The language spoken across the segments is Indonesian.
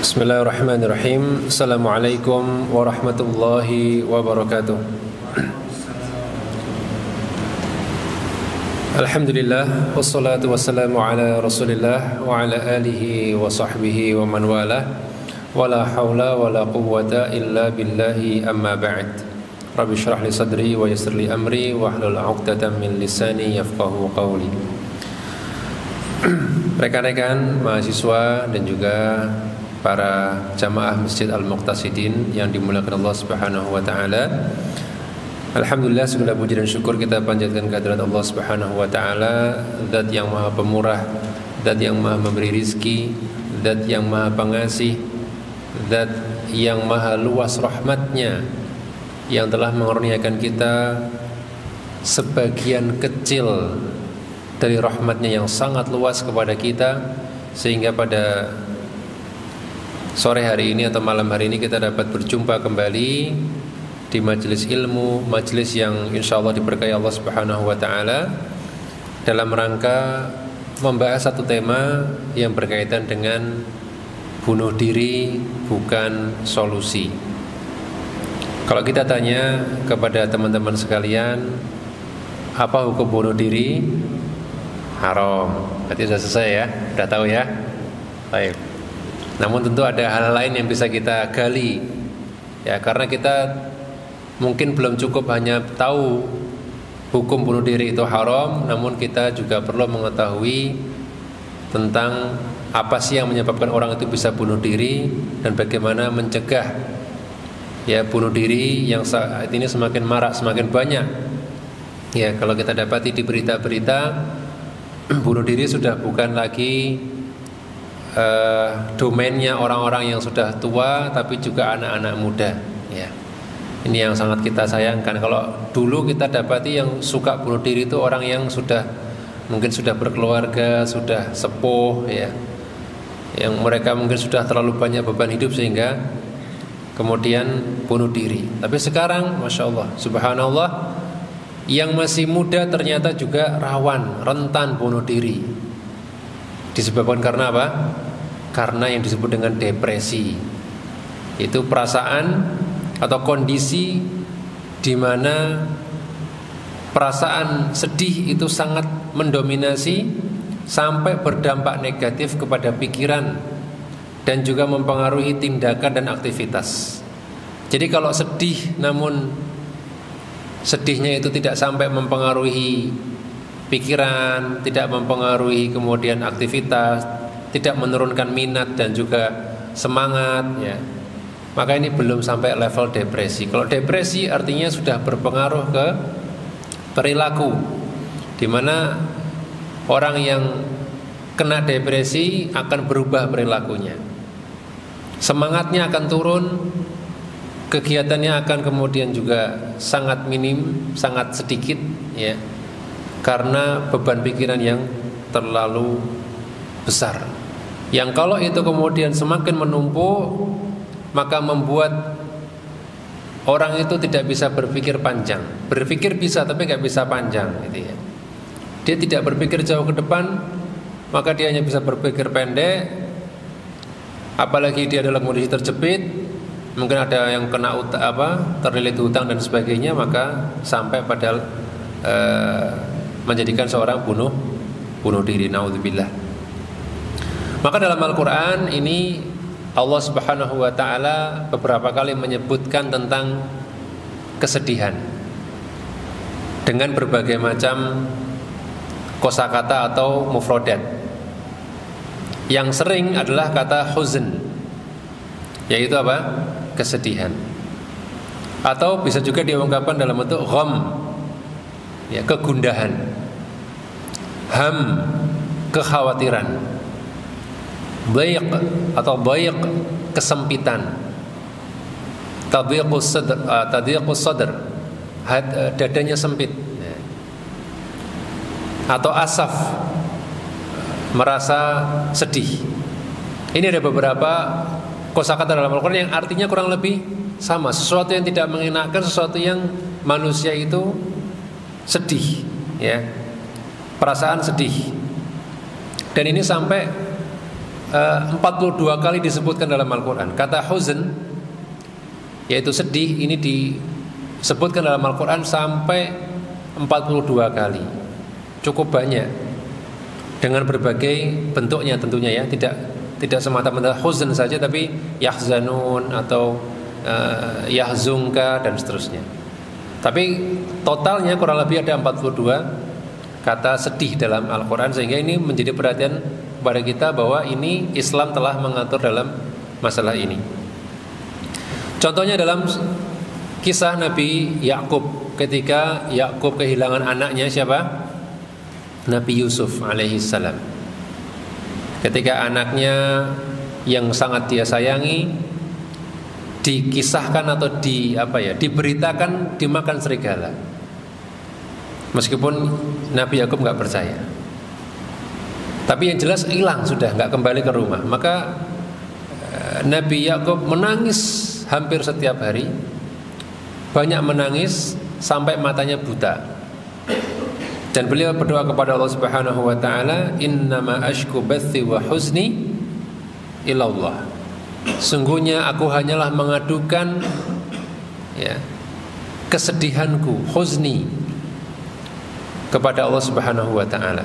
Bismillahirrahmanirrahim. Assalamualaikum warahmatullahi wabarakatuh. Alhamdulillah, wassalatu wassalamu ala rasulillah wa ala alihi wa sahbihi wa man walah. Wala hawla wala quwwata illa billahi, amma ba'd. Rabbi syrah li sadri wa yassir li amri wahlul 'uqdatam min lisani yafqahu qawli. Rekan-rekan mahasiswa dan juga para jamaah Masjid Al-Muqtasidin yang dimuliakan Allah Subhanahu wa taala. Alhamdulillah, segala puji dan syukur kita panjatkan kehadirat Allah Subhanahu wa taala, Zat yang Maha Pemurah, Zat yang Maha memberi rizki, Zat yang Maha Pengasih, Zat yang Maha luas rahmatnya, yang telah mengaruniakan kita sebagian kecil dari rahmatnya yang sangat luas kepada kita, sehingga pada sore hari ini atau malam hari ini kita dapat berjumpa kembali di majelis ilmu, majelis yang insya Allah diberkahi Allah Subhanahu wa taala, dalam rangka membahas satu tema yang berkaitan dengan bunuh diri bukan solusi. Kalau kita tanya kepada teman-teman sekalian, apa hukum bunuh diri? Haram. Berarti sudah selesai ya, sudah tahu ya. Baik. Namun tentu ada hal lain yang bisa kita gali, ya, karena kita mungkin belum cukup hanya tahu hukum bunuh diri itu haram, namun kita juga perlu mengetahui tentang apa sih yang menyebabkan orang itu bisa bunuh diri dan bagaimana mencegah, ya, bunuh diri yang saat ini semakin marak, semakin banyak. Ya, kalau kita dapati di berita-berita, bunuh diri sudah bukan lagi domainnya orang-orang yang sudah tua, tapi juga anak-anak muda. Ya, ini yang sangat kita sayangkan. Kalau dulu kita dapati yang suka bunuh diri itu orang yang mungkin sudah berkeluarga, sudah sepuh, ya, yang mereka mungkin sudah terlalu banyak beban hidup sehingga kemudian bunuh diri. Tapi sekarang, masya Allah, subhanallah, yang masih muda ternyata juga rawan, rentan bunuh diri. Disebabkan karena apa? Karena yang disebut dengan depresi. Itu perasaan atau kondisi di mana perasaan sedih itu sangat mendominasi sampai berdampak negatif kepada pikiran dan juga mempengaruhi tindakan dan aktivitas. Jadi kalau sedih namun sedihnya itu tidak sampai mempengaruhi pikiran, tidak mempengaruhi kemudian aktivitas, tidak menurunkan minat dan juga semangat, ya, maka ini belum sampai level depresi. Kalau depresi artinya sudah berpengaruh ke perilaku, di mana orang yang kena depresi akan berubah perilakunya, semangatnya akan turun, kegiatannya akan kemudian juga sangat minim, sangat sedikit, ya, karena beban pikiran yang terlalu besar, yang kalau itu kemudian semakin menumpuk, maka membuat orang itu tidak bisa berpikir panjang. Berpikir bisa tapi gak bisa panjang, gitu ya. Dia tidak berpikir jauh ke depan, maka dia hanya bisa berpikir pendek. Apalagi dia dalam kondisi terjepit, mungkin ada yang kena terlilit hutang dan sebagainya, maka sampai pada menjadikan seorang bunuh diri, naudzubillah. Maka dalam Al-Quran ini Allah Subhanahu wa ta'ala beberapa kali menyebutkan tentang kesedihan dengan berbagai macam kosakata atau mufrodat. Yang sering adalah kata huzn, yaitu apa? Kesedihan. Atau bisa juga diungkapkan dalam bentuk gham, ya, kegundahan. Ham, kekhawatiran. Dhaiq atau dhaiq, kesempitan. Tadhiqus sadr, dadanya sempit. Atau asaf, merasa sedih. Ini ada beberapa kosakata dalam Al-Quran yang artinya kurang lebih sama. Sesuatu yang tidak mengenakan, sesuatu yang manusia itu sedih, ya, perasaan sedih. Dan ini sampai 42 kali disebutkan dalam Al-Quran. Kata huzn, yaitu sedih, ini disebutkan dalam Al-Quran sampai 42 kali. Cukup banyak, dengan berbagai bentuknya tentunya ya. Tidak semata-mata huzn saja, tapi yahzanun atau yahzunka dan seterusnya. Tapi totalnya kurang lebih ada 42 kata sedih dalam Al-Quran, sehingga ini menjadi perhatian kepada kita bahwa ini Islam telah mengatur dalam masalah ini. Contohnya dalam kisah Nabi Yakub, ketika Yakub kehilangan anaknya siapa? Nabi Yusuf alaihissalam. Ketika anaknya yang sangat dia sayangi dikisahkan atau diberitakan dimakan serigala. Meskipun Nabi Yakub nggak percaya, tapi yang jelas hilang sudah, nggak kembali ke rumah. Maka Nabi Yakub menangis hampir setiap hari, banyak menangis sampai matanya buta. Dan beliau berdoa kepada Allah Subhanahu wa taala, "Innama ashku bathi wa huzni ilallah." Sungguhnya aku hanyalah mengadukan kesedihanku, huzni, kepada Allah Subhanahu wa taala.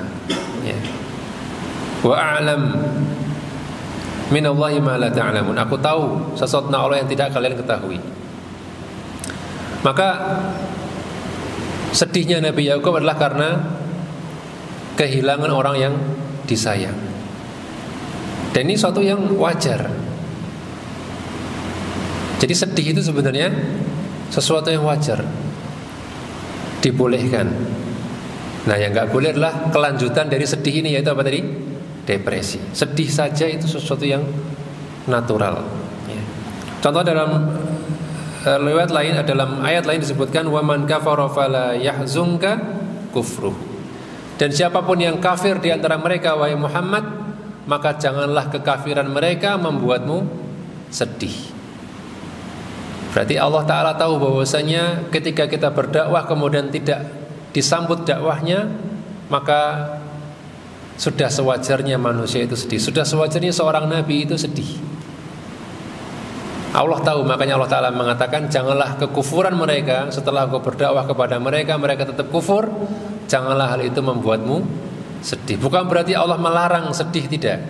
Wa a'lam minallahi ma la ta'lamun. Aku tahu sesuatu Allah yang tidak kalian ketahui. Maka sedihnya Nabi Yakub adalah karena kehilangan orang yang disayang. Dan ini suatu yang wajar. Jadi sedih itu sebenarnya sesuatu yang wajar, dibolehkan. Nah, yang nggak boleh adalah kelanjutan dari sedih ini, yaitu apa tadi? Depresi. Sedih saja itu sesuatu yang natural. Contoh dalam riwayat lain, dalam ayat lain disebutkan, "Waman kafara fala yahzunka kufruh." Dan siapapun yang kafir di antara mereka, wahai Muhammad, maka janganlah kekafiran mereka membuatmu sedih. Berarti Allah Ta'ala tahu bahwasanya ketika kita berdakwah kemudian tidak disambut dakwahnya, maka sudah sewajarnya manusia itu sedih. Sudah sewajarnya seorang nabi itu sedih. Allah tahu, makanya Allah Ta'ala mengatakan, janganlah kekufuran mereka setelah engkau berdakwah kepada mereka, mereka tetap kufur, janganlah hal itu membuatmu sedih. Bukan berarti Allah melarang sedih, tidak.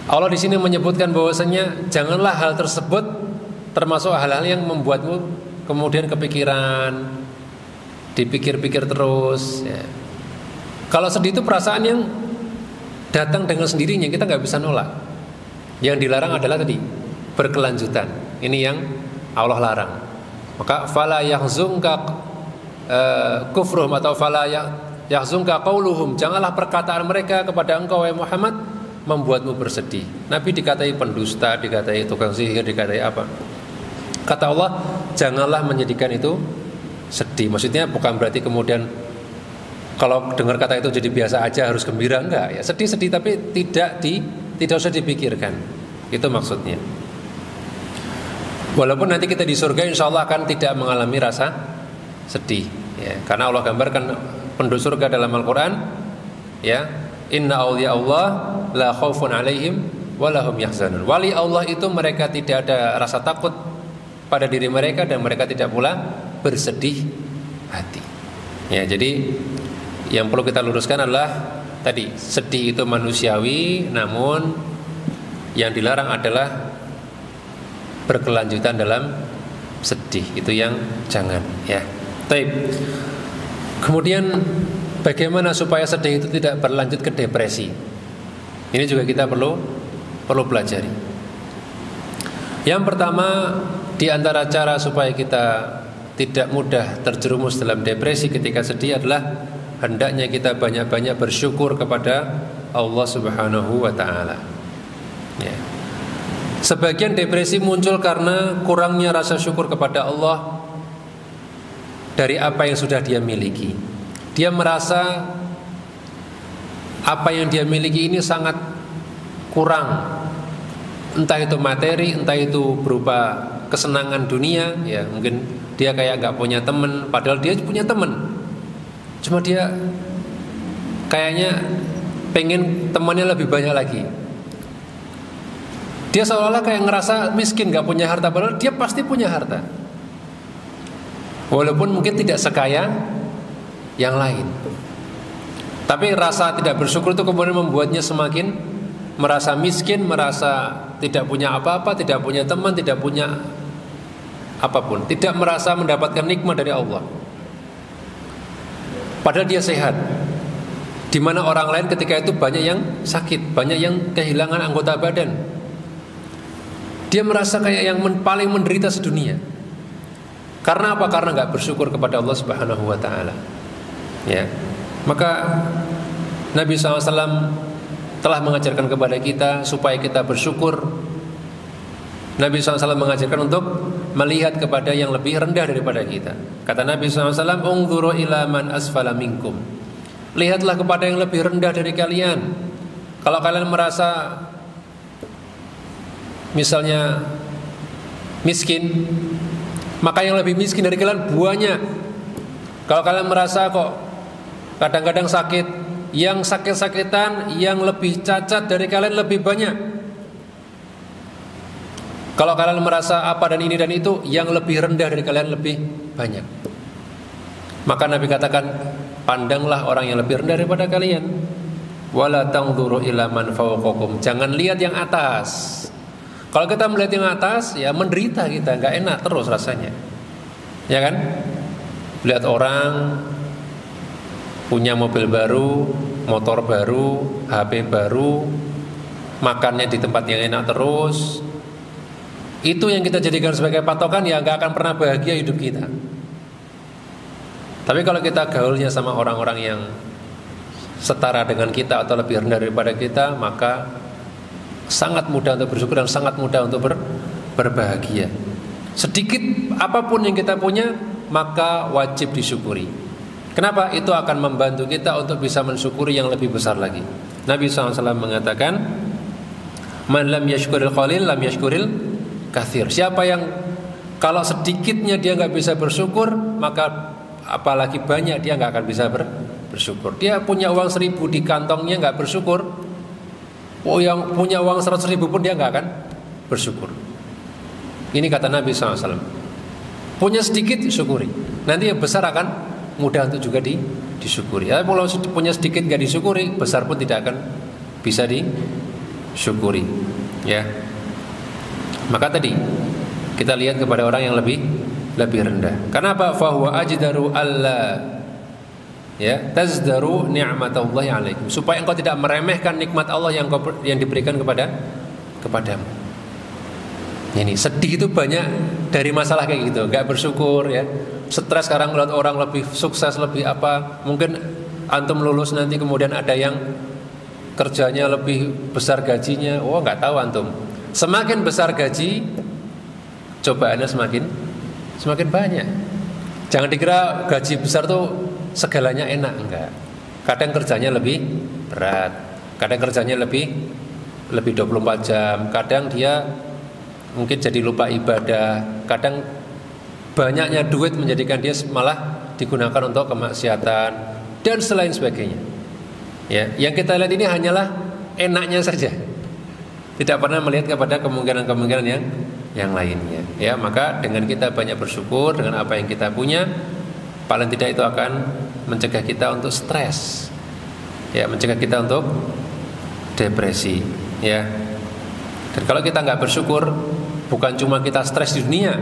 Allah di sini menyebutkan bahwasanya janganlah hal tersebut termasuk hal-hal yang membuatmu kemudian kepikiran, dipikir-pikir terus ya. Kalau sedih itu perasaan yang datang dengan sendirinya, kita nggak bisa nolak. Yang dilarang adalah tadi berkelanjutan. Ini yang Allah larang. Maka fala yahzunka kufruhum atau fala yahzunka qauluhum, janganlah perkataan mereka kepada engkau wahai Muhammad membuatmu bersedih. Nabi dikatai pendusta, dikatai tukang sihir, dikatai apa. Kata Allah, janganlah menjadikan itu sedih. Maksudnya bukan berarti kemudian kalau dengar kata itu jadi biasa aja, harus gembira, enggak ya. Sedih-sedih tapi tidak usah dipikirkan. Itu maksudnya. Walaupun nanti kita di surga insya Allah akan tidak mengalami rasa sedih ya. Karena Allah gambarkan penduduk surga dalam Al-Quran ya, inna awliya Allah la khaufun alaihim wa lahum yahzanun. Wali Allah itu mereka tidak ada rasa takut pada diri mereka dan mereka tidak pula bersedih hati. Ya, jadi yang perlu kita luruskan adalah tadi, sedih itu manusiawi, namun yang dilarang adalah berkelanjutan dalam sedih. Itu yang jangan ya. Baik. Kemudian bagaimana supaya sedih itu tidak berlanjut ke depresi? Ini juga kita perlu pelajari. Yang pertama, di antara cara supaya kita tidak mudah terjerumus dalam depresi ketika sedih adalah hendaknya kita banyak-banyak bersyukur kepada Allah Subhanahu wa taala. Ya. Sebagian depresi muncul karena kurangnya rasa syukur kepada Allah dari apa yang sudah dia miliki. Dia merasa apa yang dia miliki ini sangat kurang. Entah itu materi, entah itu berupa kesenangan dunia, ya mungkin dia kayak nggak punya teman, padahal dia punya teman. Cuma dia kayaknya pengen temannya lebih banyak lagi. Dia seolah-olah kayak ngerasa miskin, gak punya harta, padahal dia pasti punya harta. Walaupun mungkin tidak sekaya yang lain. Tapi rasa tidak bersyukur itu kemudian membuatnya semakin merasa miskin, merasa tidak punya apa-apa, tidak punya teman, tidak punya apapun, tidak merasa mendapatkan nikmat dari Allah. Padahal dia sehat. Di mana orang lain ketika itu banyak yang sakit, banyak yang kehilangan anggota badan. Dia merasa kayak yang paling menderita sedunia. Karena apa? Karena nggak bersyukur kepada Allah Subhanahu Wa Taala. Ya, maka Nabi SAW telah mengajarkan kepada kita supaya kita bersyukur. Nabi SAW mengajarkan untuk melihat kepada yang lebih rendah daripada kita. Kata Nabi SAW, "Unzuru ila man asfala minkum." Lihatlah kepada yang lebih rendah dari kalian. Kalau kalian merasa misalnya miskin, maka yang lebih miskin dari kalian banyak. Kalau kalian merasa kok kadang-kadang sakit, yang sakit-sakitan, yang lebih cacat dari kalian lebih banyak. Kalau kalian merasa apa dan ini dan itu, yang lebih rendah dari kalian lebih banyak. Maka Nabi katakan, pandanglah orang yang lebih rendah daripada kalian. Wala tanzuru ila man fawqakum. Jangan lihat yang atas. Kalau kita melihat yang atas, ya menderita kita, nggak enak terus rasanya, ya kan? Lihat orang punya mobil baru, motor baru, HP baru, makannya di tempat yang enak terus, itu yang kita jadikan sebagai patokan, ya nggak akan pernah bahagia hidup kita. Tapi kalau kita gaulnya sama orang-orang yang setara dengan kita atau lebih rendah daripada kita, maka sangat mudah untuk bersyukur dan sangat mudah untuk berbahagia. Sedikit apapun yang kita punya, maka wajib disyukuri. Kenapa? Itu akan membantu kita untuk bisa mensyukuri yang lebih besar lagi. Nabi SAW mengatakan, "Man lam yashkuril qalil lam yashkuril katsir." Siapa yang kalau sedikitnya dia nggak bisa bersyukur, maka apalagi banyak dia nggak akan bisa bersyukur. Dia punya uang 1.000 di kantongnya nggak bersyukur, yang punya uang 100.000 pun dia nggak akan bersyukur. Ini kata Nabi SAW. Punya sedikit syukuri, nanti yang besar akan mudah untuk juga disyukuri. Ya, kalau punya sedikit nggak disyukuri, besar pun tidak akan bisa disyukuri. Ya. Maka tadi kita lihat kepada orang yang lebih rendah. Kenapa? Fahuwa ajdaru alla tazdaru ni'matallahi 'alaikum, supaya engkau tidak meremehkan nikmat Allah yang diberikan kepadamu. Ini sedih itu banyak dari masalah kayak gitu, enggak bersyukur ya. Stres sekarang melihat orang lebih sukses, lebih apa, mungkin antum lulus nanti kemudian ada yang kerjanya lebih besar gajinya. Oh, enggak tahu antum. Semakin besar gaji, cobaannya semakin banyak. Jangan dikira gaji besar tuh segalanya enak, enggak. Kadang kerjanya lebih berat, kadang kerjanya lebih 24 jam, kadang dia mungkin jadi lupa ibadah, kadang banyaknya duit menjadikan dia malah digunakan untuk kemaksiatan dan selain sebagainya. Ya, yang kita lihat ini hanyalah enaknya saja. Tidak pernah melihat kepada kemungkinan-kemungkinan yang lainnya. Ya, maka dengan kita banyak bersyukur dengan apa yang kita punya, paling tidak itu akan mencegah kita untuk stres, ya, mencegah kita untuk depresi, ya. Dan kalau kita nggak bersyukur, bukan cuma kita stres di dunia,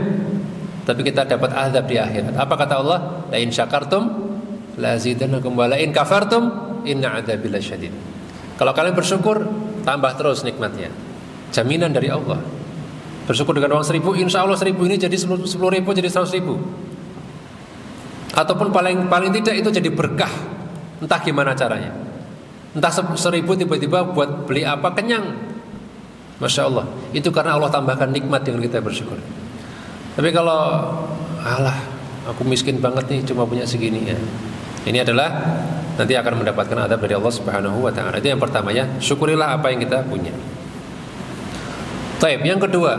tapi kita dapat azab di akhirat. Apa kata Allah? La in syakartum la azidannakum wa la in kafartum inna adzabi lasyadid. Kalau kalian bersyukur, tambah terus nikmatnya. Jaminan dari Allah. Bersyukur dengan uang 1.000, insya Allah 1.000 ini jadi 10.000 jadi 100.000. Ataupun paling tidak itu jadi berkah. Entah gimana caranya. Entah 1.000 tiba-tiba buat beli apa, kenyang. Masya Allah. Itu karena Allah tambahkan nikmat dengan kita bersyukur. Tapi kalau aku miskin banget nih, cuma punya segini ya, ini adalah nanti akan mendapatkan adab dari Allah Subhanahu wa ta'ala. Itu yang pertama ya. Syukurilah apa yang kita punya. Taib. Yang kedua,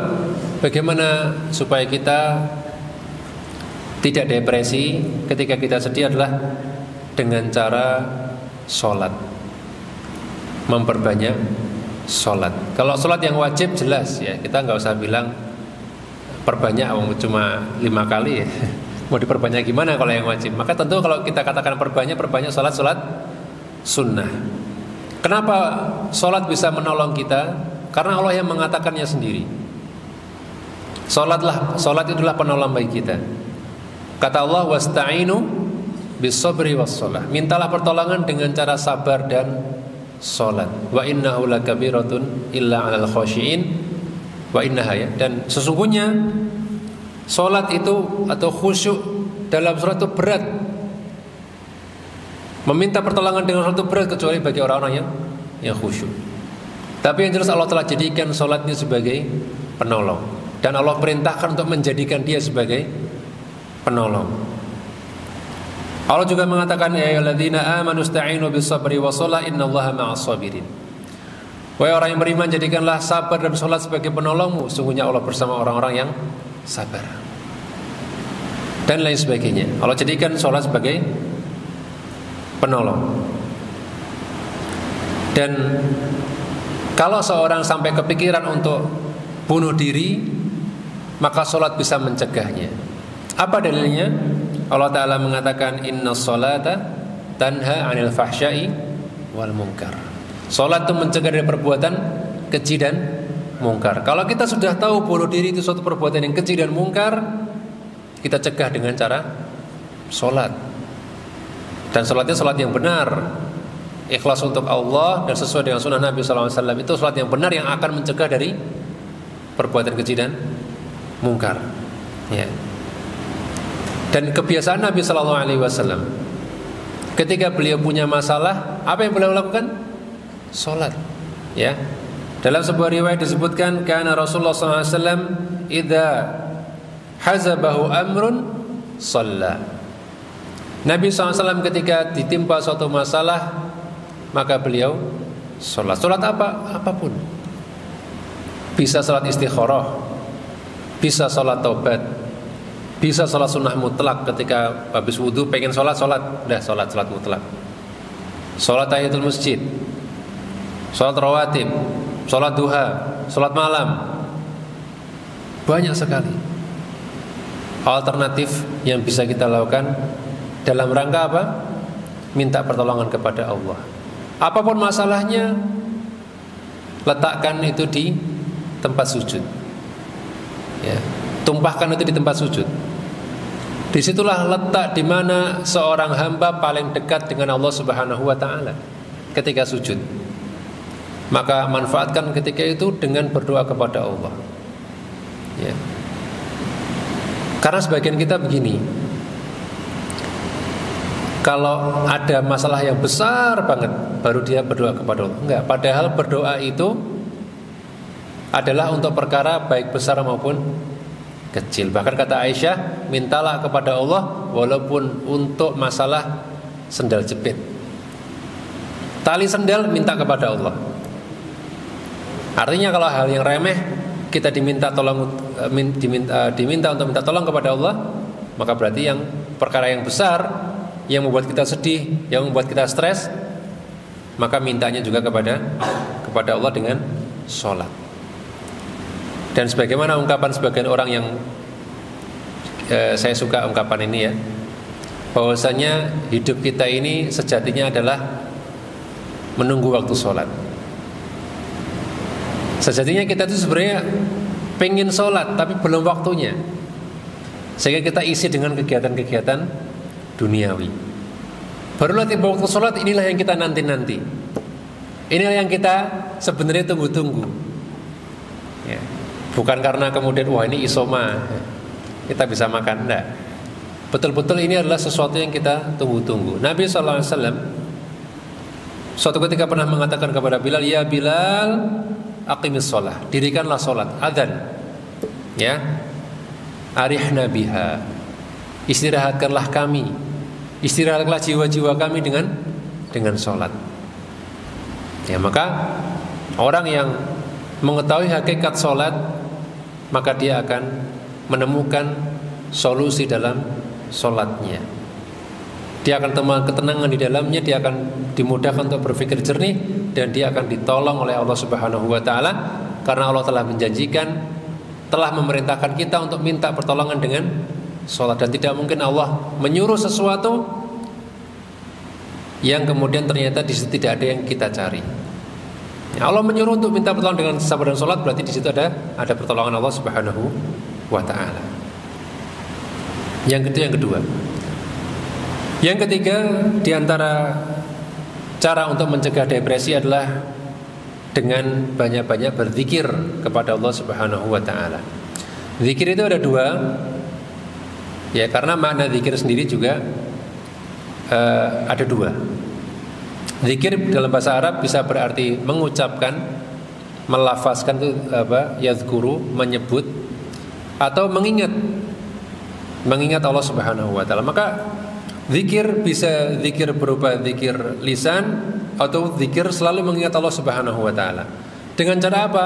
bagaimana supaya kita tidak depresi ketika kita sedih adalah dengan cara sholat, memperbanyak sholat. Kalau sholat yang wajib jelas ya, kita nggak usah bilang perbanyak, cuma 5 kali ya. Mau diperbanyak gimana kalau yang wajib? Maka tentu kalau kita katakan perbanyak sholat sunnah. Kenapa sholat bisa menolong kita? Karena Allah yang mengatakannya sendiri. Sholat itulah penolong bagi kita. Kata Allah, wasta'inu bis-sabri was-shalah. Mintalah pertolongan dengan cara sabar dan sholat. Wa innahu lakabiratun illa 'alal khashiin. Wa innaha ya. Dan sesungguhnya sholat itu atau khusyuk dalam sholat itu berat. Meminta pertolongan dengan sholat itu berat kecuali bagi orang-orang yang khusyuk. Tapi yang jelas Allah telah jadikan sholatnya sebagai penolong, dan Allah perintahkan untuk menjadikan dia sebagai penolong. Allah juga mengatakan, ya ayyuhalladzina amanu ista'inu bis-sabri was-shalah innallaha ma'as sabirin. Wahai orang yang beriman, jadikanlah sabar dan sholat sebagai penolongmu, sungguhnya Allah bersama orang-orang yang sabar. Dan lain sebagainya. Allah jadikan sholat sebagai penolong. Dan kalau seorang sampai kepikiran untuk bunuh diri, maka sholat bisa mencegahnya. Apa dalilnya? Allah Ta'ala mengatakan, inna sholata tanha 'anil fahsya'i wal munkar. Sholat itu mencegah dari perbuatan keji dan mungkar. Kalau kita sudah tahu bunuh diri itu suatu perbuatan yang keji dan mungkar, kita cegah dengan cara sholat. Dan sholatnya sholat yang benar, ikhlas untuk Allah dan sesuai dengan sunnah Nabi SAW. Itu sholat yang benar yang akan mencegah dari perbuatan keji dan mungkar ya. Dan kebiasaan Nabi SAW, ketika beliau punya masalah, apa yang beliau lakukan? Sholat ya. Dalam sebuah riwayat disebutkan, kana Rasulullah SAW idza hazabahu amrun shalla. Nabi SAW ketika ditimpa suatu masalah, maka beliau sholat. Sholat apa? Apapun. Bisa sholat istikharah, bisa sholat taubat, bisa sholat sunnah mutlak. Ketika habis wudhu pengen sholat, udah sholat mutlak. Sholat tahiyatul masjid, sholat rawatib, sholat duha, sholat malam. Banyak sekali alternatif yang bisa kita lakukan dalam rangka apa? Minta pertolongan kepada Allah. Apapun masalahnya, letakkan itu di tempat sujud ya. Tumpahkan itu di tempat sujud. Disitulah letak di mana seorang hamba paling dekat dengan Allah Subhanahu wa ta'ala ketika sujud. Maka manfaatkan ketika itu dengan berdoa kepada Allah ya. Karena sebagian kita begini, kalau ada masalah yang besar banget baru dia berdoa kepada Allah. Enggak, padahal berdoa itu adalah untuk perkara baik besar maupun kecil. Bahkan kata Aisyah, mintalah kepada Allah walaupun untuk masalah sendal jepit. Tali sendal minta kepada Allah. Artinya kalau hal yang remeh kita diminta untuk minta tolong kepada Allah, maka berarti yang perkara yang besar yang membuat kita sedih, yang membuat kita stres, maka mintanya juga kepada Allah dengan sholat. Dan sebagaimana ungkapan sebagian orang yang saya suka ungkapan ini ya, bahwasanya hidup kita ini sejatinya adalah menunggu waktu sholat. Sejatinya kita itu sebenarnya pengen sholat tapi belum waktunya, sehingga kita isi dengan kegiatan-kegiatan duniawi. Barulah tiba waktu sholat, inilah yang kita nanti-nanti, inilah yang kita sebenarnya tunggu-tunggu ya. Bukan karena kemudian wah ini isoma kita bisa makan, enggak. Betul-betul ini adalah sesuatu yang kita tunggu-tunggu. Nabi SAW suatu ketika pernah mengatakan kepada Bilal, ya Bilal, aqimis sholah, dirikanlah sholat, adzan ya, arihna biha, istirahatkanlah kami, istirahatkanlah jiwa-jiwa kami dengan sholat ya. Maka orang yang mengetahui hakikat sholat, maka dia akan menemukan solusi dalam sholatnya. Dia akan temukan ketenangan di dalamnya, dia akan dimudahkan untuk berpikir jernih, dan dia akan ditolong oleh Allah Subhanahu wa taala, karena Allah telah menjanjikan, telah memerintahkan kita untuk minta pertolongan dengan sholat. Dan tidak mungkin Allah menyuruh sesuatu yang kemudian ternyata di situ tidak ada yang kita cari. Allah menyuruh untuk minta pertolongan dengan sabar dan sholat, berarti di situ ada pertolongan Allah Subhanahu wa taala. Yang kedua. Yang ketiga, di antara cara untuk mencegah depresi adalah dengan banyak-banyak berzikir kepada Allah Subhanahu wa taala. Zikir itu ada dua. Ya, karena makna zikir sendiri juga ada dua. Zikir dalam bahasa Arab bisa berarti mengucapkan, melafazkan itu yazkuru, menyebut, atau mengingat Allah Subhanahu wa taala. Maka zikir bisa zikir berupa zikir lisan, atau zikir selalu mengingat Allah Subhanahu wa taala. Dengan cara apa?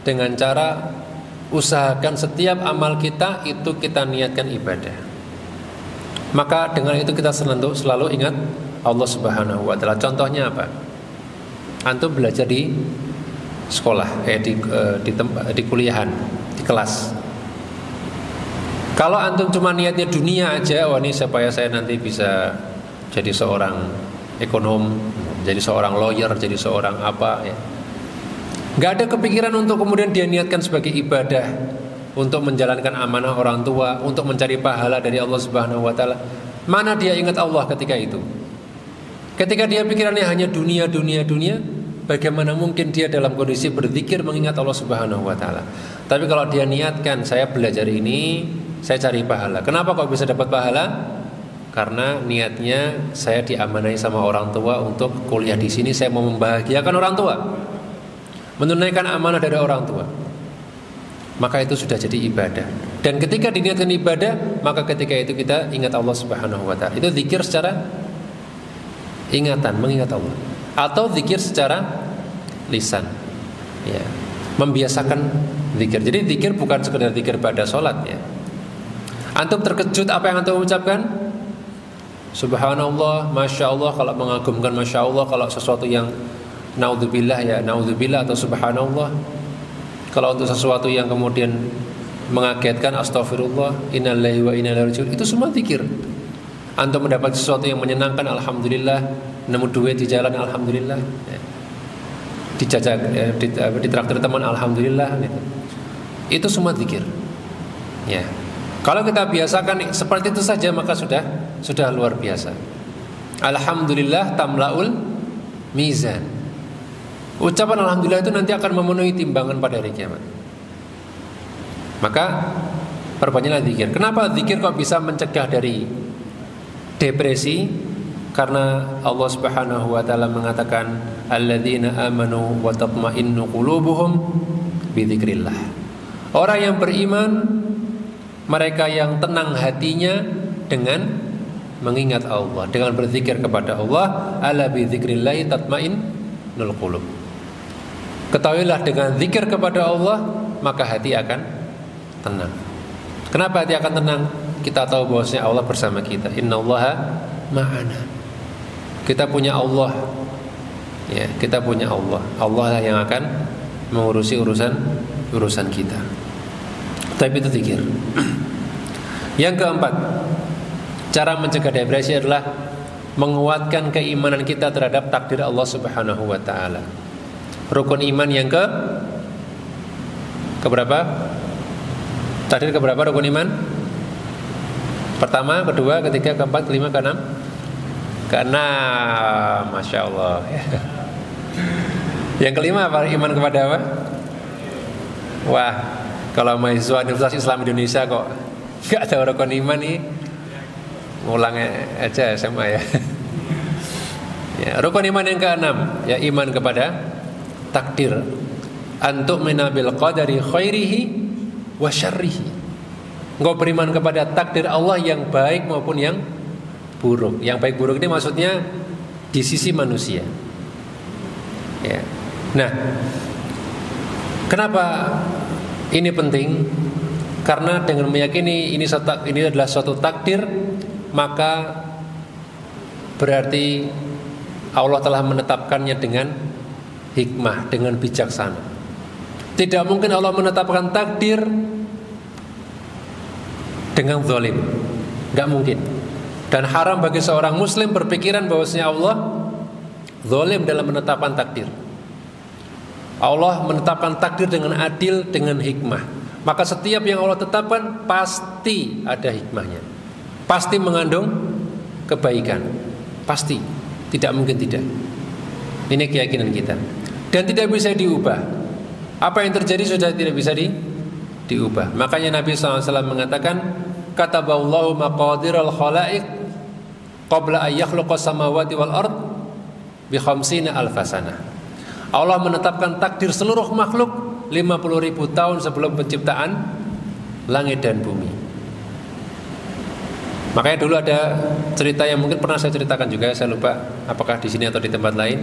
Dengan cara usahakan setiap amal kita itu kita niatkan ibadah. Maka dengan itu kita selalu ingat Allah Subhanahu wa taala. Contohnya apa? Antum belajar di sekolah, di kuliahan, di kelas. Kalau antum cuma niatnya dunia aja, wah ini supaya saya nanti bisa jadi seorang ekonom, jadi seorang lawyer, jadi seorang apa ya. Gak ada kepikiran untuk kemudian dia niatkan sebagai ibadah, untuk menjalankan amanah orang tua, untuk mencari pahala dari Allah Subhanahu wa taala. Mana dia ingat Allah ketika itu? Ketika dia pikirannya hanya dunia, bagaimana mungkin dia dalam kondisi berzikir mengingat Allah Subhanahu wa taala? Tapi kalau dia niatkan, saya belajar ini, saya cari pahala. Kenapa kok bisa dapat pahala? Karena niatnya saya diamanai sama orang tua untuk kuliah di sini, saya mau membahagiakan orang tua, menunaikan amanah dari orang tua. Maka itu sudah jadi ibadah. Dan ketika diniatkan ibadah, maka ketika itu kita ingat Allah Subhanahu wa taala. Itu zikir secara ingatan, mengingat Allah. Atau zikir secara lisan. Ya. Membiasakan zikir. Jadi zikir bukan sekedar zikir pada sholat ya. Antum terkejut apa yang antum ucapkan? Subhanallah, Masya Allah, kalau mengagumkan Masya Allah. Kalau sesuatu yang naudzubillah ya naudzubillah atau subhanallah. Kalau untuk sesuatu yang kemudian mengagetkan, astagfirullah, innalillahi wa inna ilaihi raji'un. Itu semua zikir. Antum mendapat sesuatu yang menyenangkan, alhamdulillah. Nemu duit di jalan, alhamdulillah. Dijajak, ditraktir teman, alhamdulillah. Itu semua zikir. Ya. Kalau kita biasakan seperti itu saja, maka sudah luar biasa. Alhamdulillah tamlaul mizan. Ucapan alhamdulillah itu nanti akan memenuhi timbangan pada hari kiamat. Maka perbanyaklah zikir. Kenapa zikir kok bisa mencegah dari depresi? Karena Allah Subhanahu wa taala mengatakan alladzina amanu wa tatma'innu qulubuhum bi dzikrillah. Orang yang beriman, mereka yang tenang hatinya dengan mengingat Allah, dengan berzikir kepada Allah. Ala bi dzikrillah tatma'innul qulub. Ketahuilah dengan zikir kepada Allah, maka hati akan tenang. Kenapa hati akan tenang? Kita tahu bahwasanya Allah bersama kita. Innallaha ma'ana. Kita punya Allah. Ya, kita punya Allah. Allah lah yang akan mengurusi urusan kita. Tapi itu zikir. Yang keempat, cara mencegah depresi adalah menguatkan keimanan kita terhadap takdir Allah Subhanahu wa taala. Rukun iman yang keberapa? Takdir keberapa rukun iman? Pertama, kedua, ketiga, keempat, kelima, keenam. Keenam, Masya Allah. Yang kelima apa? Iman kepada apa? Wah, kalau mahasiswa Universitas Islam Indonesia kok gak tahu rukun iman nih, ngulang aja SMA ya. Ya, rukun iman yang keenam, ya iman kepada takdir. Antuk minabil qadari khairihi wa syarrihi. Engkau beriman kepada takdir Allah yang baik maupun yang buruk. Yang baik buruk ini maksudnya di sisi manusia. Ya. Nah, kenapa ini penting? Karena dengan meyakini ini adalah suatu takdir, maka berarti Allah telah menetapkannya dengan hikmah, dengan bijaksana. Tidak mungkin Allah menetapkan takdir dengan zalim, nggak mungkin. Dan haram bagi seorang muslim berpikiran bahwasanya Allah zalim dalam menetapkan takdir. Allah menetapkan takdir dengan adil, dengan hikmah. Maka setiap yang Allah tetapkan pasti ada hikmahnya, pasti mengandung kebaikan, pasti, tidak mungkin tidak. Ini keyakinan kita dan tidak bisa diubah. Apa yang terjadi sudah tidak bisa diubah. Makanya Nabi SAW mengatakan, kataballahu maqadiral khalaiq qabla an yakhluqa samawati wal ard bi khamsina alfasana. Allah menetapkan takdir seluruh makhluk 50.000 tahun sebelum penciptaan langit dan bumi. Makanya dulu ada cerita yang mungkin pernah saya ceritakan juga, saya lupa apakah di sini atau di tempat lain.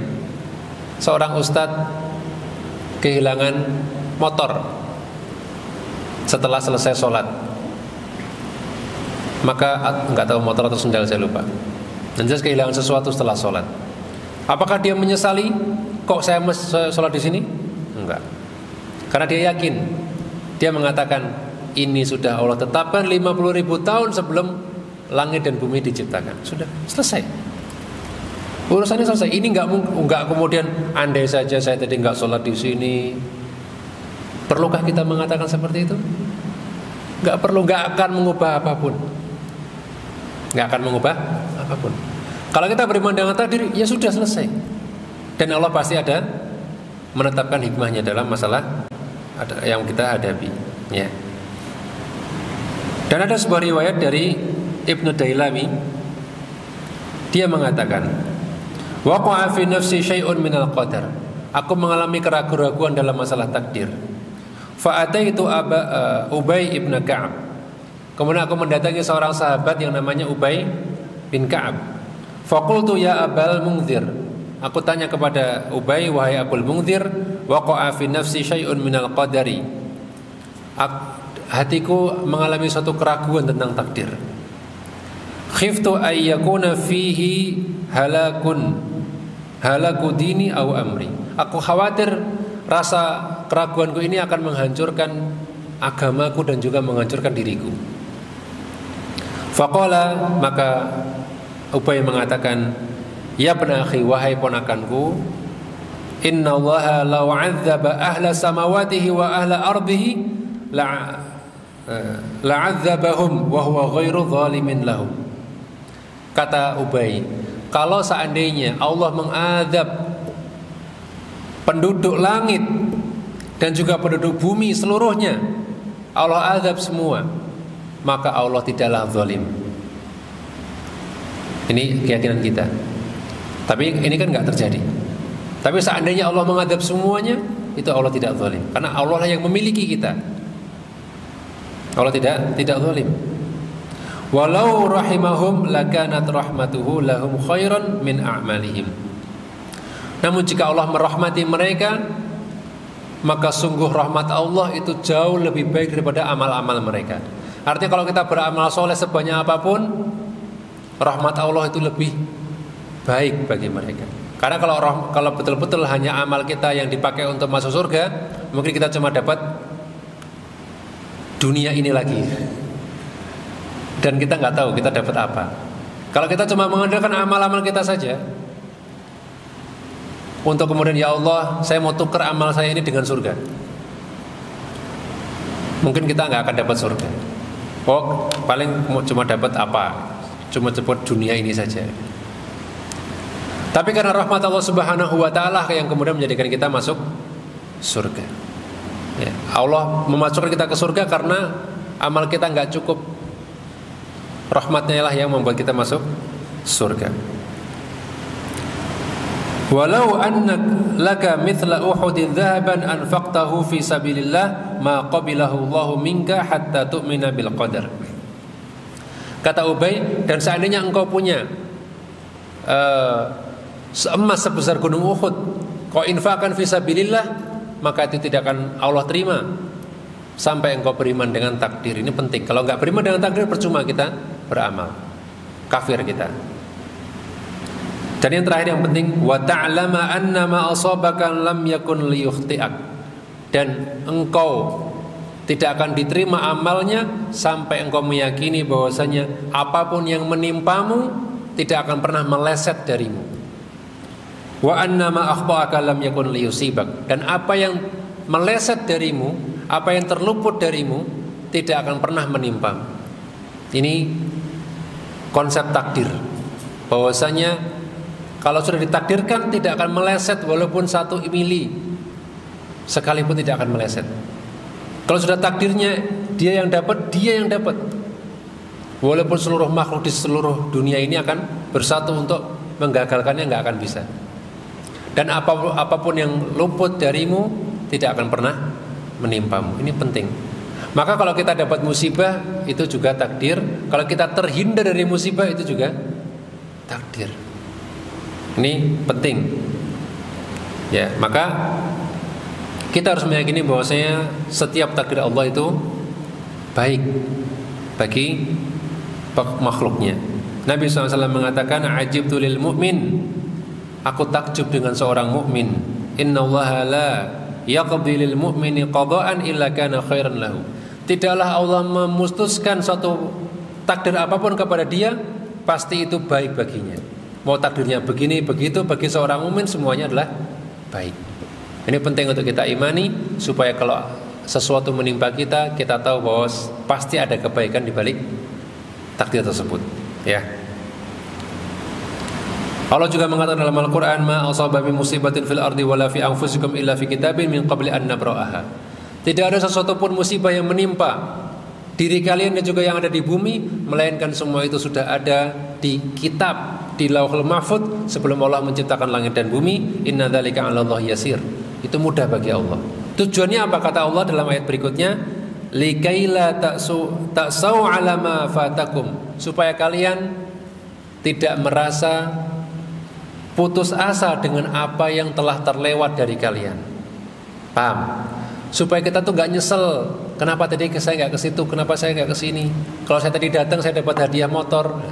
Seorang ustadz kehilangan motor setelah selesai sholat. Maka nggak tahu motor atau sendal, saya lupa. Dan jelas kehilangan sesuatu setelah sholat. Apakah dia menyesali? Kok saya sholat di sini? Enggak. Karena dia yakin. Dia mengatakan ini sudah Allah tetapkan 50.000 tahun sebelum langit dan bumi diciptakan. Sudah selesai. Urusannya selesai. Ini enggak kemudian andai saja saya tadi enggak sholat di sini. Perlukah kita mengatakan seperti itu? Enggak perlu, enggak akan mengubah apapun. Enggak akan mengubah apapun. Kalau kita beriman dengan takdir, ya sudah selesai. Dan Allah pasti ada menetapkan hikmahnya dalam masalah yang kita hadapi, ya. Dan ada sebuah riwayat dari Ibnu Dailami. Dia mengatakan, waqa'a fi nafsi syai'un minal qadar. Aku mengalami keraguan-keraguan dalam masalah takdir. Fa ataitu Ubay ibn Ka'ab. Kemudian aku mendatangi seorang sahabat yang namanya Ubay bin Ka'ab. Faqultu ya Abal Mungzir. Aku tanya kepada Ubay, wahai Abul Mungzir, waqa'a fi nafsi syai'un minal qadari. Hatiku mengalami suatu keraguan tentang takdir. Khiftu ay yakuna fihi halaku dini aw amri. Aku khawatir rasa keraguanku ini akan menghancurkan agamaku dan juga menghancurkan diriku. Faqala, maka Ubay mengatakan, ya ibn akhi, wahai ponakanku, innallaha law 'adzaba ahla samawatihi wa ahla ardihi la'adzabahum wa huwa ghairu zalimin lahum. Kata Ubay, kalau seandainya Allah mengadab penduduk langit dan juga penduduk bumi seluruhnya, Allah azab semua, maka Allah tidaklah zalim. Ini keyakinan kita. Tapi ini kan nggak terjadi. Tapi seandainya Allah mengadab semuanya, itu Allah tidak zalim, karena Allah lah yang memiliki kita. Allah tidak zalim. Walau rahimahum lakanat rahmatuhu lahum khairan min a'malihim. Namun jika Allah merahmati mereka, maka sungguh rahmat Allah itu jauh lebih baik daripada amal-amal mereka. Artinya kalau kita beramal soleh sebanyak apapun, rahmat Allah itu lebih baik bagi mereka. Karena kalau betul-betul hanya amal kita yang dipakai untuk masuk surga, mungkin kita cuma dapat dunia ini lagi, dan kita nggak tahu kita dapat apa. Kalau kita cuma mengandalkan amal-amal kita saja untuk kemudian, ya Allah, saya mau tukar amal saya ini dengan surga, mungkin kita nggak akan dapat surga. Oh, paling cuma dapat apa? Cuma dapat dunia ini saja. Tapi karena rahmat Allah Subhanahu wa taala yang kemudian menjadikan kita masuk surga. Ya, Allah memasukkan kita ke surga karena amal kita nggak cukup. Rahmatnya lah yang membuat kita masuk surga. Walau annak laka mithla Uhudin dhahaban anfaqtahu fi sabilillah ma qabilahu Allahu minka hatta tu'mina bil qadar. Kata Ubay, dan seandainya engkau punya emas sebesar gunung Uhud, kau infakkan fi sabilillah, maka itu tidak akan Allah terima sampai engkau beriman dengan takdir. Ini penting. Kalau enggak beriman dengan takdir, percuma kita beramal, kafir kita. Dan yang terakhir yang penting, wa ta'lama anna ma asabaka lam yakun liyukhti'ak. Dan engkau tidak akan diterima amalnya sampai engkau meyakini bahwasanya apapun yang menimpamu tidak akan pernah meleset darimu. Wa anna ma akhta'aka lam yakun liyusibak. Dan apa yang meleset darimu, apa yang terluput darimu tidak akan pernah menimpamu. Ini konsep takdir. Bahwasanya kalau sudah ditakdirkan tidak akan meleset walaupun 1 mili sekalipun tidak akan meleset. Kalau sudah takdirnya dia yang dapat, dia yang dapat. Walaupun seluruh makhluk di seluruh dunia ini akan bersatu untuk menggagalkannya, nggak akan bisa. Dan apapun yang luput darimu tidak akan pernah menimpamu. Ini penting. Maka kalau kita dapat musibah itu juga takdir. Kalau kita terhindar dari musibah itu juga takdir. Ini penting. Ya, maka kita harus meyakini bahwasanya setiap takdir Allah itu baik bagi makhluknya. Nabi SAW mengatakan, "Ajibtu lil mu'min." Aku takjub dengan seorang mukmin. Innallaha la yaqdi lil mu'mini qada'an illa kana khairan lahu. Tidaklah Allah memutuskan suatu takdir apapun kepada dia, pasti itu baik baginya. Mau takdirnya begini begitu, bagi seorang mukmin semuanya adalah baik. Ini penting untuk kita imani supaya kalau sesuatu menimpa kita, kita tahu bahwa pasti ada kebaikan di balik takdir tersebut. Ya. Allah juga mengatakan dalam Al-Qur'an, "Ma asaba min musibatin fil ardi wala fi anfusikum illa fi kitabin min qabli an nabra'aha." Tidak ada sesuatu pun musibah yang menimpa diri kalian dan juga yang ada di bumi, melainkan semua itu sudah ada di kitab, di Lauhul Mahfuz sebelum Allah menciptakan langit dan bumi. Inna dzalika 'ala Allah yasir. Itu mudah bagi Allah. Tujuannya apa kata Allah dalam ayat berikutnya? Likaila ta'sau 'ala ma fatakum. Supaya kalian tidak merasa putus asa dengan apa yang telah terlewat dari kalian. Paham? Supaya kita tuh gak nyesel. Kenapa tadi saya gak ke situ? Kenapa saya gak ke sini? Kalau saya tadi datang saya dapat hadiah motor.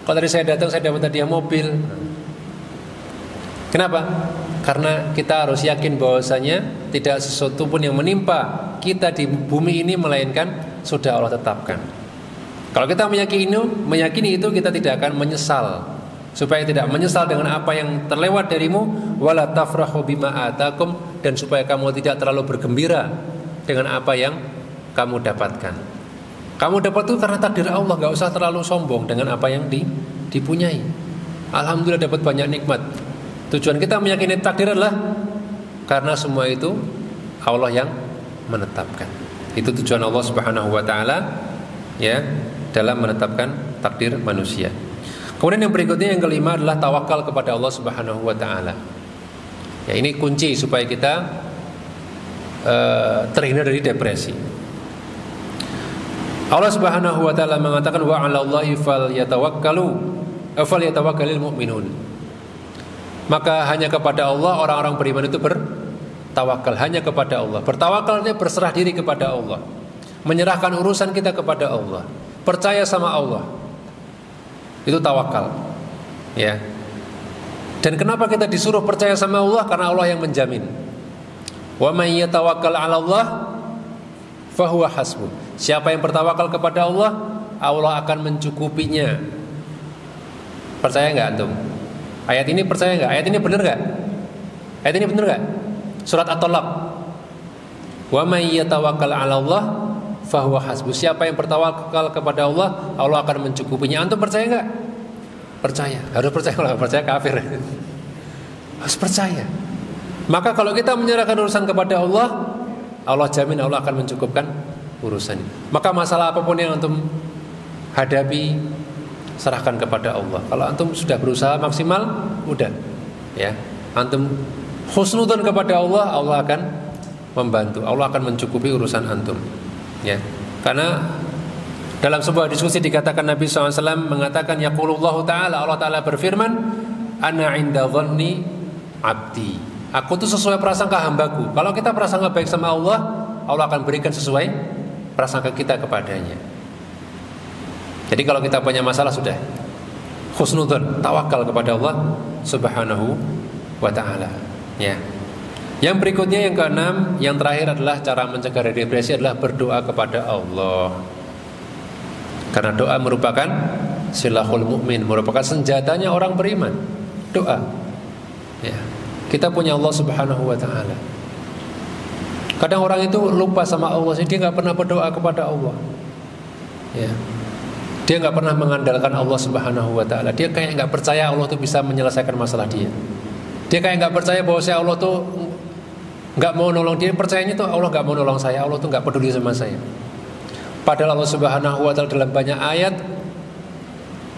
Kalau tadi saya datang saya dapat hadiah mobil. Kenapa? Karena kita harus yakin bahwasanya tidak sesuatu pun yang menimpa kita di bumi ini melainkan sudah Allah tetapkan. Kalau kita meyakini itu, kita tidak akan menyesal. Supaya tidak menyesal dengan apa yang terlewat darimu, wala tafrahu bima atakum, dan supaya kamu tidak terlalu bergembira dengan apa yang kamu dapatkan. Kamu dapat itu karena takdir Allah, gak usah terlalu sombong dengan apa yang dipunyai. Alhamdulillah dapat banyak nikmat. Tujuan kita meyakini takdir adalah karena semua itu Allah yang menetapkan. Itu tujuan Allah Subhanahu wa taala ya dalam menetapkan takdir manusia. Kemudian yang berikutnya, yang kelima adalah tawakal kepada Allah Subhanahu wa taala. Ya, ini kunci supaya kita terhindar dari depresi. Allah Subhanahu wa taala mengatakan, wa 'alallahi falyatawakkalul mu'minun. Maka hanya kepada Allah orang-orang beriman itu bertawakal, hanya kepada Allah. Bertawakal artinya berserah diri kepada Allah, menyerahkan urusan kita kepada Allah, percaya sama Allah. Itu tawakal. Ya. Dan kenapa kita disuruh percaya sama Allah? Karena Allah yang menjamin. Wa may yatawakkal 'ala Allah fahuwa hasbuh. Siapa yang bertawakal kepada Allah, Allah akan mencukupinya. Percaya enggak antum? Ayat ini percaya enggak? Ayat ini benar enggak? Ayat ini benar enggak? Surat At-Talaq. Wa may yatawakkal 'ala Allah fahuwa hasbuh. Siapa yang bertawakal kepada Allah, Allah akan mencukupinya. Antum percaya enggak? Percaya. Harus percaya. Kalau enggak percaya kafir. Harus percaya. Maka kalau kita menyerahkan urusan kepada Allah, Allah jamin Allah akan mencukupkan urusan. Maka masalah apapun yang antum hadapi, serahkan kepada Allah. Kalau antum sudah berusaha maksimal, udah ya. Antum husnudzon kepada Allah, Allah akan membantu. Allah akan mencukupi urusan antum. Ya. Karena dalam sebuah diskusi dikatakan Nabi SAW mengatakan, yaqulullahu ta'ala, Allah Ta'ala berfirman, ana inda dhanni abdi. Aku tuh sesuai prasangka hambaku. Kalau kita prasangka baik sama Allah, Allah akan berikan sesuai prasangka kita kepadanya. Jadi kalau kita punya masalah sudah husnudzon, tawakal kepada Allah Subhanahu wa taala. Ya. Yang berikutnya yang keenam, yang terakhir adalah cara mencegah dari depresi adalah berdoa kepada Allah. Karena doa merupakan silahul mukmin, merupakan senjatanya orang beriman. Doa. Ya. Kita punya Allah Subhanahu wa taala. Kadang orang itu lupa sama Allah, dia nggak pernah berdoa kepada Allah. Ya. Dia nggak pernah mengandalkan Allah Subhanahu wa taala. Dia kayak nggak percaya Allah itu bisa menyelesaikan masalah dia. Dia kayak nggak percaya bahwa Allah tuh nggak mau nolong dia. Percayanya tuh Allah nggak mau nolong saya, Allah tuh nggak peduli sama saya. Padahal Allah Subhanahu wa taala dalam banyak ayat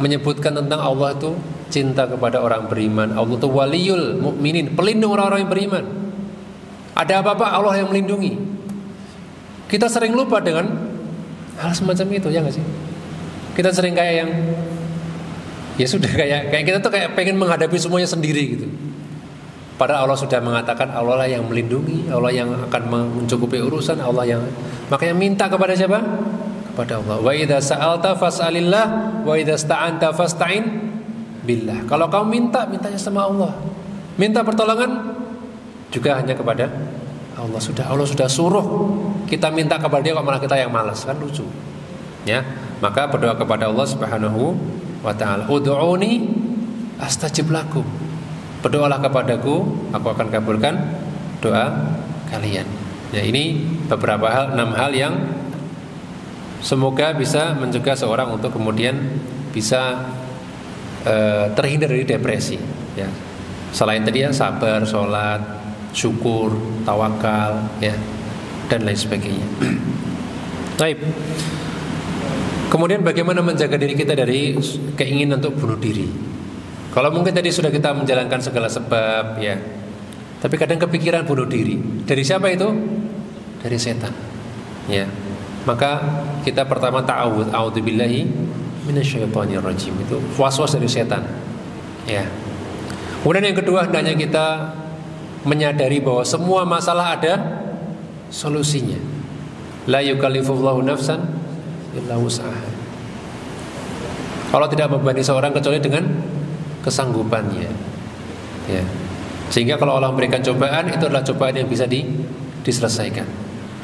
menyebutkan tentang Allah itu cinta kepada orang beriman. Allah itu waliyul mukminin, pelindung orang-orang yang beriman. Ada apa-apa Allah yang melindungi. Kita sering lupa dengan hal semacam itu, ya nggak sih? Kita sering kayak yang ya sudah kayak kita tuh kayak pengen menghadapi semuanya sendiri gitu. Padahal Allah sudah mengatakan Allah lah yang melindungi, Allah yang akan mencukupi urusan, Allah yang makanya minta kepada siapa? Kepada Allah. Wa idza sa'alta fas'alillah wa idza sta'anta fasta'in billah. Kalau kamu mintanya sama Allah. Minta pertolongan juga hanya kepada Allah. Allah sudah suruh kita minta kepada Dia, kok malah kita yang malas, kan lucu. Ya, maka berdoa kepada Allah Subhanahu wa taala. Ud'uni astajib lakum. Berdoalah kepadaku, aku akan kabulkan doa kalian. Ya, ini beberapa hal, 6 hal yang semoga bisa mencegah seorang untuk kemudian bisa terhindar dari depresi. Ya. Selain tadi ya sabar, sholat, syukur, tawakal, ya, dan lain sebagainya. Baik. Kemudian bagaimana menjaga diri kita dari keinginan untuk bunuh diri? Kalau mungkin tadi sudah kita menjalankan segala sebab, ya, tapi kadang kepikiran bunuh diri. Dari siapa itu? Dari setan. Ya. Maka kita pertama ta'awudz, a'udzubillahi minasyaitonirrajim. Itu waswas dari setan. Ya. Kemudian yang kedua, hendaknya kita menyadari bahwa semua masalah ada solusinya. La yukallifullahu nafsan illa wus'aha. Allah tidak membebani seorang kecuali dengan kesanggupannya. Ya. Sehingga kalau Allah memberikan cobaan, itu adalah cobaan yang bisa diselesaikan.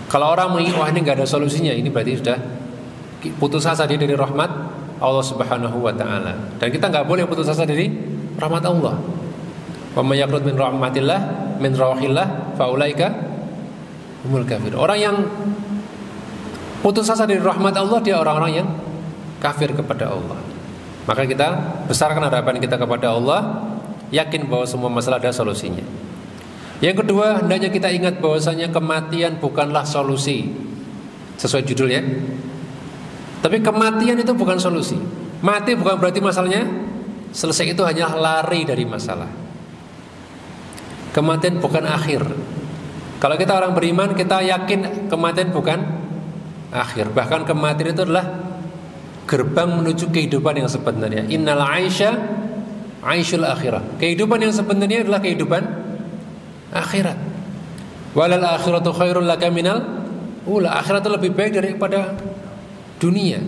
Kalau orang mengingat wah ini nggak ada solusinya, ini berarti sudah putus asa dia dari rahmat Allah Subhanahu wa taala. Dan kita nggak boleh putus asa dari rahmat Allah. Wa may yaqnut min rahmatillah min rawahillah faulaika humul kafir. Orang yang putus asa dari rahmat Allah, dia orang-orang yang kafir kepada Allah. Maka kita besarkan harapan kita kepada Allah, yakin bahwa semua masalah ada solusinya. Yang kedua, hendaknya kita ingat bahwasanya kematian bukanlah solusi. Sesuai judul ya. Tapi kematian itu bukan solusi. Mati bukan berarti masalahnya selesai, itu hanya lari dari masalah. Kematian bukan akhir. Kalau kita orang beriman, kita yakin kematian bukan akhir. Bahkan kematian itu adalah gerbang menuju kehidupan yang sebenarnya. Innal aisha aishul akhirah. Kehidupan yang sebenarnya adalah kehidupan akhirat. Walal akhiratu khairul laka minal ula. Akhirat itu lebih baik daripada dunia.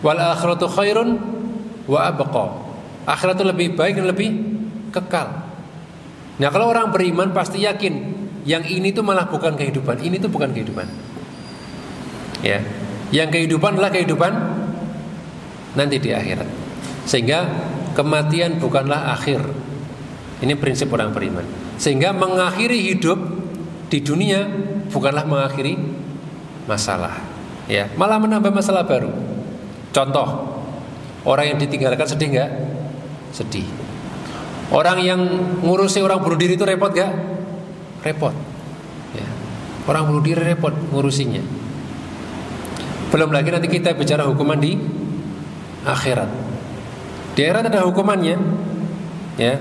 Wal akhiratu khairun wa abqa. Akhirat itu lebih baik dan lebih kekal. Nah, kalau orang beriman pasti yakin yang ini tuh malah bukan kehidupan. Ini tuh bukan kehidupan. Ya. Yang kehidupan adalah kehidupan nanti di akhirat. Sehingga kematian bukanlah akhir. Ini prinsip orang beriman. Sehingga mengakhiri hidup di dunia bukanlah mengakhiri masalah, ya, malah menambah masalah baru. Contoh, orang yang ditinggalkan sedih nggak? Sedih. Orang yang ngurusi orang bunuh diri itu repot nggak? Repot. Ya. Orang bunuh diri repot ngurusinya. Belum lagi nanti kita bicara hukuman di akhirat. Di akhirat ada hukumannya, ya.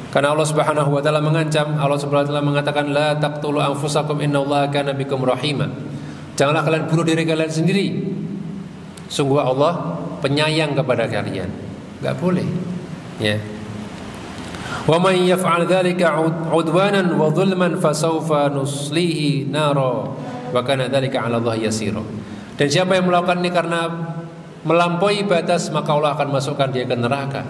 Karena Allah Subhanahu wa taala mengancam, Allah Subhanahu wa taala mengatakan la taqtulu anfusakum innallaha kana bikum rahima. Janganlah kalian bunuh diri kalian sendiri. Sungguh Allah penyayang kepada kalian. Enggak boleh, ya. Wa may yaf'al dzalika 'udwanan wa dhulman fasawfa nuslihi nara wa kana dzalika 'ala Allah yasira. Dan siapa yang melakukan ini karena melampaui batas, maka Allah akan masukkan dia ke neraka.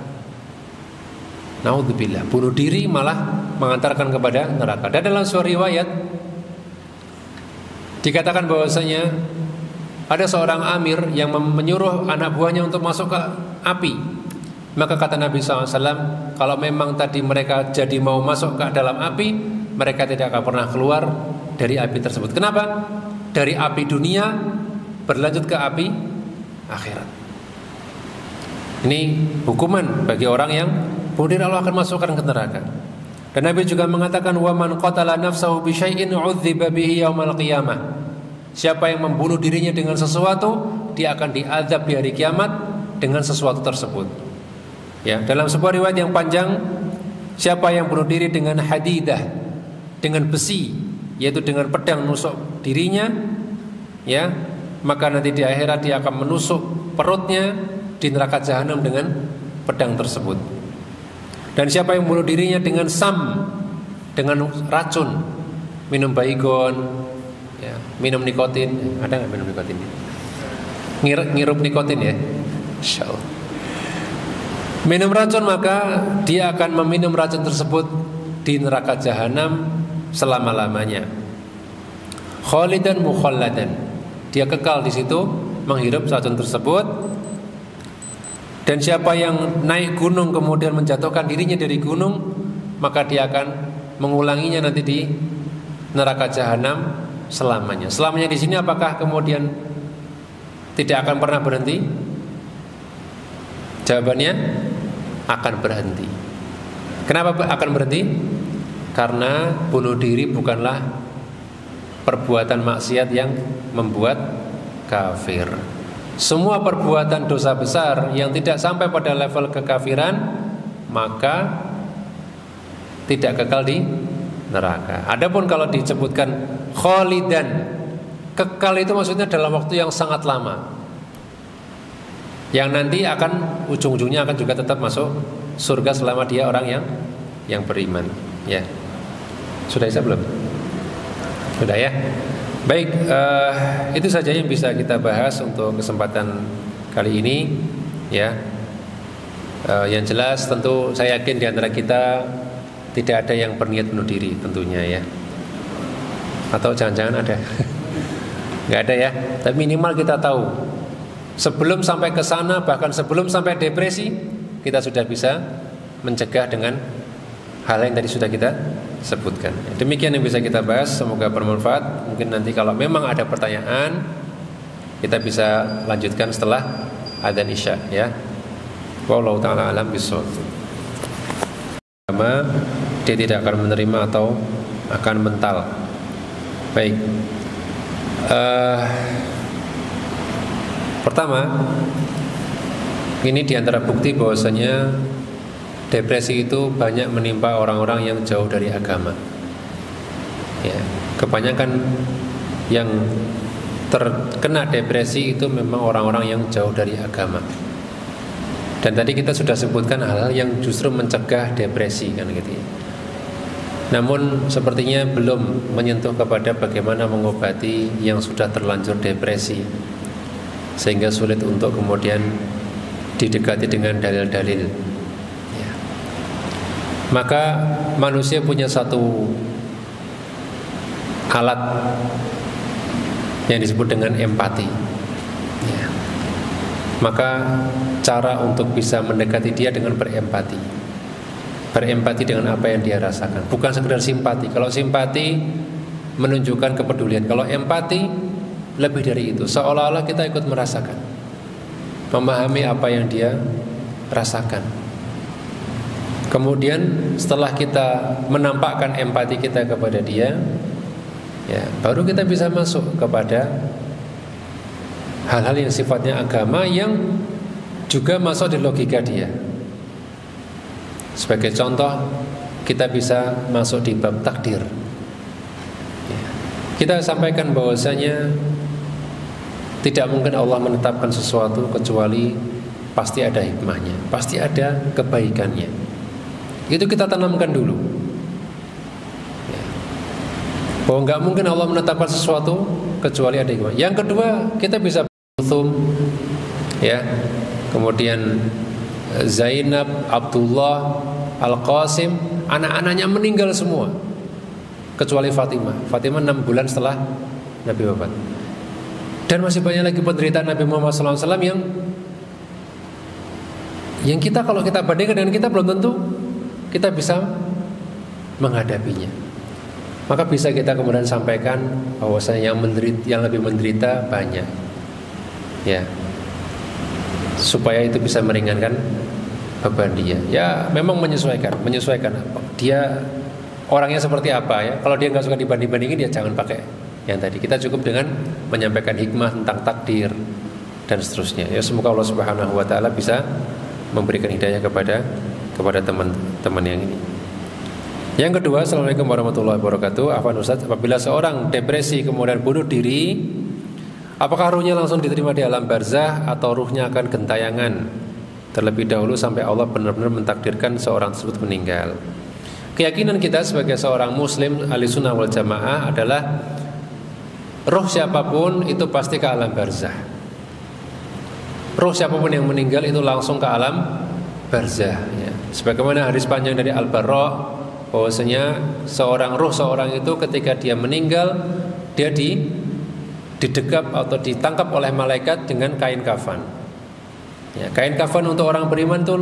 Naudzubillah, bunuh diri malah mengantarkan kepada neraka. Dan dalam sebuah riwayat dikatakan bahwasanya ada seorang amir yang menyuruh anak buahnya untuk masuk ke api. Maka kata Nabi SAW, kalau memang tadi mereka jadi mau masuk ke dalam api, mereka tidak akan pernah keluar dari api tersebut. Kenapa? Dari api dunia berlanjut ke api akhirat. Ini hukuman bagi orang yang bunuh diri, Allah akan masukkan ke neraka. Dan Nabi juga mengatakan, wa man qatala nafsahu bi syai'in 'udziba bihi yaumal qiyamah. Siapa yang membunuh dirinya dengan sesuatu, dia akan diazab di hari kiamat dengan sesuatu tersebut. Ya, dalam sebuah riwayat yang panjang, siapa yang bunuh diri dengan hadidah, dengan besi, yaitu dengan pedang nusuk dirinya, ya, maka nanti di akhirat dia akan menusuk perutnya di neraka jahanam dengan pedang tersebut. Dan siapa yang bunuh dirinya dengan dengan racun, minum baygon, ya, minum nikotin, ada nggak minum nikotin? Ngirup nikotin ya, insyaallah. Minum racun, maka dia akan meminum racun tersebut di neraka jahanam selama-lamanya. Khalidan mukhalladan, dia kekal di situ menghirup racun tersebut. Dan siapa yang naik gunung kemudian menjatuhkan dirinya dari gunung, maka dia akan mengulanginya nanti di neraka jahanam selamanya. Selamanya di sini apakah kemudian tidak akan pernah berhenti? Jawabannya akan berhenti. Kenapa akan berhenti? Karena bunuh diri bukanlah perbuatan maksiat yang membuat kafir. Semua perbuatan dosa besar yang tidak sampai pada level kekafiran, maka tidak kekal di neraka. Adapun kalau disebutkan khalidan, kekal itu maksudnya dalam waktu yang sangat lama, yang nanti akan ujung-ujungnya akan juga tetap masuk surga selama dia orang yang beriman. Ya, sudah bisa belum? Sudah ya. Baik, itu saja yang bisa kita bahas untuk kesempatan kali ini. Ya, yang jelas tentu saya yakin di antara kita tidak ada yang berniat bunuh diri tentunya ya. Atau jangan-jangan ada? Nggak ada ya. Tapi minimal kita tahu sebelum sampai ke sana, bahkan sebelum sampai depresi, kita sudah bisa mencegah dengan hal yang tadi sudah kita sebutkan. Demikian yang bisa kita bahas, semoga bermanfaat. Mungkin nanti kalau memang ada pertanyaan, kita bisa lanjutkan setelah adzan Isya ya. Wallahu taala alam bissawab. Dia tidak akan menerima atau akan mental. Baik. Pertama, ini diantara bukti bahwasanya depresi itu banyak menimpa orang-orang yang jauh dari agama. Ya, kebanyakan yang terkena depresi itu memang orang-orang yang jauh dari agama. Dan tadi kita sudah sebutkan hal-hal yang justru mencegah depresi kan gitu ya. Namun sepertinya belum menyentuh kepada bagaimana mengobati yang sudah terlanjur depresi, sehingga sulit untuk kemudian didekati dengan dalil-dalil. Ya. Maka manusia punya satu alat yang disebut dengan empati. Ya. Maka cara untuk bisa mendekati dia dengan berempati. Berempati dengan apa yang dia rasakan, bukan sekedar simpati. Kalau simpati menunjukkan kepedulian, kalau empati lebih dari itu, seolah-olah kita ikut merasakan, memahami apa yang dia rasakan. Kemudian setelah kita menampakkan empati kita kepada dia, ya, baru kita bisa masuk kepada hal-hal yang sifatnya agama yang juga masuk di logika dia. Sebagai contoh, kita bisa masuk di bab takdir. Ya. Kita sampaikan bahwasanya tidak mungkin Allah menetapkan sesuatu kecuali pasti ada hikmahnya, pasti ada kebaikannya. Itu kita tanamkan dulu. Ya. Bahwa nggak mungkin Allah menetapkan sesuatu kecuali ada hikmah. Yang kedua, kita bisa ya. Kemudian Zainab, Abdullah, Al-Qasim, anak-anaknya meninggal semua kecuali Fatimah. Fatimah 6 bulan setelah Nabi wafat. Dan masih banyak lagi penderitaan Nabi Muhammad SAW yang kita kalau kita bandingkan dengan kita belum tentu kita bisa menghadapinya. Maka bisa kita kemudian sampaikan bahwasanya yang lebih menderita banyak, ya, supaya itu bisa meringankan beban dia. Ya, memang menyesuaikan dia orangnya seperti apa ya. Kalau dia nggak suka dibanding-bandingin, dia jangan pakai yang tadi. Kita cukup dengan menyampaikan hikmah tentang takdir dan seterusnya. Ya, semoga Allah Subhanahu wa taala bisa memberikan hidayah kepada teman-teman yang ini. Yang kedua, Assalamualaikum warahmatullahi wabarakatuh. Afwan Ustaz, apabila seorang depresi kemudian bunuh diri, apakah ruhnya langsung diterima di alam barzah atau ruhnya akan gentayangan terlebih dahulu sampai Allah benar-benar mentakdirkan seorang tersebut meninggal? Keyakinan kita sebagai seorang muslim ahlussunnah wal jamaah adalah ruh siapapun itu pasti ke alam barzah. Ruh siapapun yang meninggal itu langsung ke alam barzah, ya. Sebagaimana hadis panjang dari Al-Barra bahwasanya seorang itu ketika dia meninggal, dia didekap atau ditangkap oleh malaikat dengan kain kafan. Ya, kain kafan untuk orang beriman itu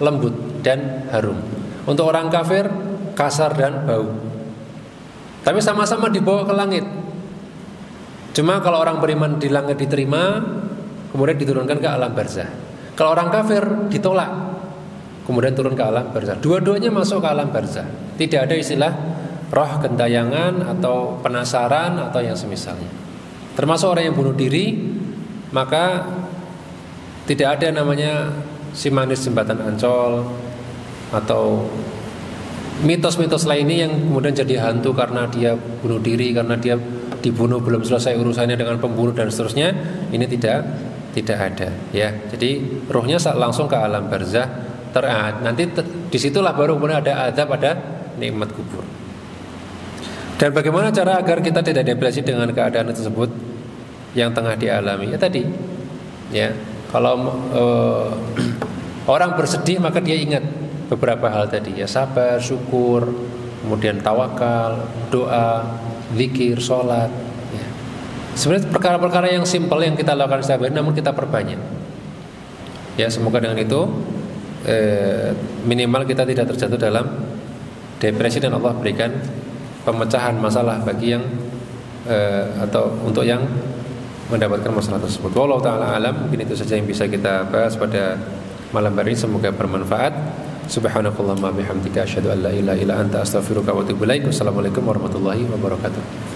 lembut dan harum. Untuk orang kafir kasar dan bau. Tapi sama-sama dibawa ke langit. Cuma kalau orang beriman di langit diterima, kemudian diturunkan ke alam barzah. Kalau orang kafir ditolak, kemudian turun ke alam barzah. Dua-duanya masuk ke alam barzah. Tidak ada istilah roh gentayangan atau penasaran atau yang semisalnya. Termasuk orang yang bunuh diri, maka tidak ada namanya si manis jembatan Ancol atau mitos-mitos lainnya yang kemudian jadi hantu karena dia bunuh diri, karena dia dibunuh belum selesai urusannya dengan pembunuh dan seterusnya. Ini tidak ada, ya. Jadi rohnya langsung ke alam barzah. Nanti disitulah baru kemudian ada azab, ada nikmat kubur. Dan bagaimana cara agar kita tidak depresi dengan keadaan tersebut yang tengah dialami? Ya tadi, ya, kalau orang bersedih maka dia ingat beberapa hal tadi, ya, sabar, syukur, kemudian tawakal, doa, zikir, sholat, ya. Sebenarnya perkara-perkara yang simpel yang kita lakukan setiap hari, namun kita perbanyak. Ya, semoga dengan itu minimal kita tidak terjatuh dalam depresi dan Allah berikan pemecahan masalah bagi yang atau untuk yang mendapatkan masalah tersebut. Wallahu taala alam. Mungkin itu saja yang bisa kita bahas pada malam hari ini, semoga bermanfaat. Subhanakallahumma bihamdika asyhadu an la ilaha illa anta astaghfiruka wa atubu ilaik. Wassalamualaikum warahmatullahi wabarakatuh.